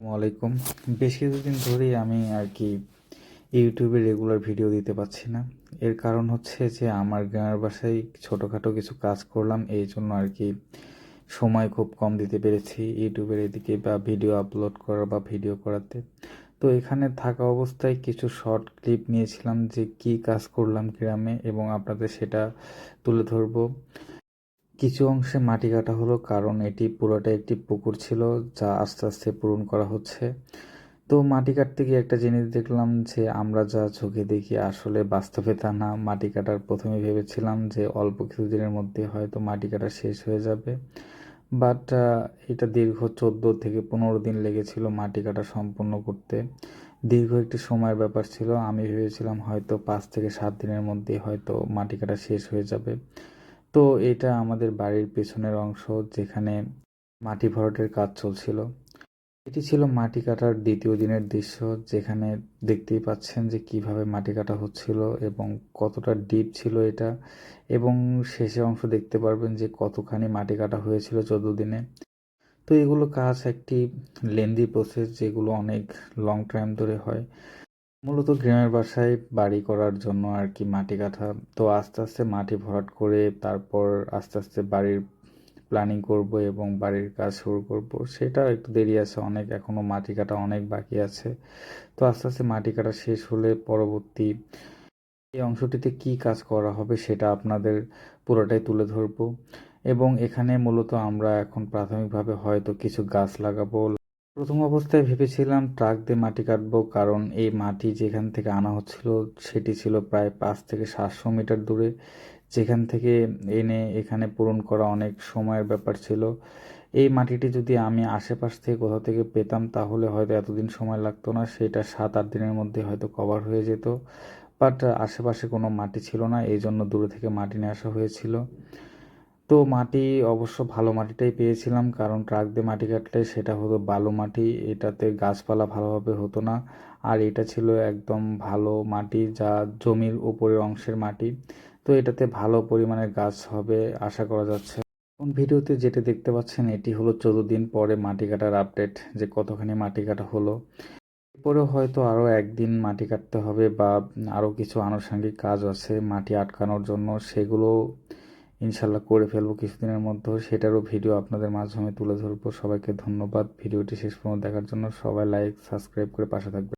ওয়ালাইকুম। বেশ কিছুদিন ধরেই আমি ইউটিউবে রেগুলার ভিডিও দিতে পারছি না। এর কারণ হচ্ছে যে আমার গ্রামের বাসায় ছোটোখাটো কিছু কাজ করলাম, এই জন্য সময় খুব কম দিতে পেরেছি ইউটিউবের এদিকে বা ভিডিও আপলোড করা বা ভিডিও করাতে। তো এখানে থাকা অবস্থায় কিছু শর্ট ক্লিপ নিয়েছিলাম যে কি কাজ করলাম গ্রামে, এবং আপনাদের সেটা তুলে ধরবো। কিছু অংশে মাটি কাটা হলো কারণ এটি পুরোটা একটি পুকুর ছিল, যা আস্তে আস্তে পূরণ করা হচ্ছে। তো মাটি কাটতে গিয়ে একটা জিনিস দেখলাম যে আমরা যা চোখে দেখি আসলে বাস্তবে তা না। মাটি কাটার প্রথমে ভেবেছিলাম যে অল্প কিছুদিনের মধ্যে হয়তো মাটি কাটা শেষ হয়ে যাবে, বাট এটা দীর্ঘ 14 থেকে 15 দিন লেগেছিল মাটি কাটা সম্পূর্ণ করতে। দীর্ঘ একটি সময়ের ব্যাপার ছিল। আমি ভেবেছিলাম হয়তো 5 থেকে 7 দিনের মধ্যে হয়তো মাটি কাটা শেষ হয়ে যাবে। তো এটা আমাদের বাড়ির পেছনের অংশ, যেখানে মাটি ভরাটের কাজ চলছিল। এটি ছিল মাটি কাটার দ্বিতীয় দিনের দৃশ্য, যেখানে দেখতেই পাচ্ছেন যে কিভাবে মাটি কাটা হচ্ছিল এবং কতটা ডিপ ছিল এটা, এবং শেষে অংশ দেখতে পারবেন যে কতখানি মাটি কাটা হয়েছিল 14 দিনে। তো এগুলো কাজ একটি লেন্দি প্রসেস, যেগুলো অনেক লং টাইম ধরে হয়। মূলত গ্রামের বাসায় বাড়ি করার জন্য মাটি কাটা। তো আস্তে আস্তে মাটি ভরাট করে তারপর আস্তে আস্তে বাড়ির প্ল্যানিং করব এবং বাড়ির কাজ শুরু করব। সেটা একটু দেরি আছে, অনেক এখনও মাটি কাটা অনেক বাকি আছে। তো আস্তে আস্তে মাটি কাটা শেষ হলে পরবর্তী এই অংশটিতে কি কাজ করা হবে সেটা আপনাদের পুরোটাই তুলে ধরব। এবং এখানে মূলত আমরা এখন প্রাথমিকভাবে হয়তো কিছু গাছ লাগাবো। প্রথম অবস্থায় ভেবেছিলাম ট্রাক দিয়ে মাটি কাটবো, কারণ এই মাটি যেখান থেকে আনা হচ্ছিল সেটি ছিল প্রায় 5 থেকে 700 মিটার দূরে, যেখান থেকে এনে এখানে পূরণ করা অনেক সময়ের ব্যাপার ছিল। এই মাটিটি যদি আমি আশেপাশ থেকে কোথাও থেকে পেতাম তাহলে হয়তো এতদিন সময় লাগতো না, সেটা 7-8 দিনের মধ্যে হয়তো কভার হয়ে যেত। বাট আশেপাশে কোনো মাটি ছিল না, এই জন্য দূরে থেকে মাটি নিয়ে আসা হয়েছিল। তো মাটি অবশ্য ভালো মাটিটাই পেয়েছিলাম, কারণ ট্রাক দিয়ে মাটি কাটলে সেটা হতো বালু মাটি, এটাতে গাছপালা ভালোভাবে হতো না। আর এটা ছিল একদম ভালো মাটি, যা জমির উপরের অংশের মাটি। তো এটাতে ভালো পরিমাণে গাছ হবে আশা করা যাচ্ছে। এখন ভিডিওতে যেটা দেখতে পাচ্ছেন এটি হলো 14 দিন পরে মাটি কাটার আপডেট, যে কতখানি মাটি কাটা হলো। এরপরে হয়তো আরও একদিন মাটি কাটতে হবে, বা আরও কিছু আনুষঙ্গিক কাজ আছে মাটি আটকানোর জন্য, সেগুলো ইনশাল্লাহ করে ফেলবো কিছুদিনের মধ্যে। সেটারও ভিডিও আপনাদের মাধ্যমে তুলে ধরবো। সবাইকে ধন্যবাদ ভিডিওটি শেষ পর্যন্ত দেখার জন্য। সবাই লাইক সাবস্ক্রাইব করে পাশে থাকবে।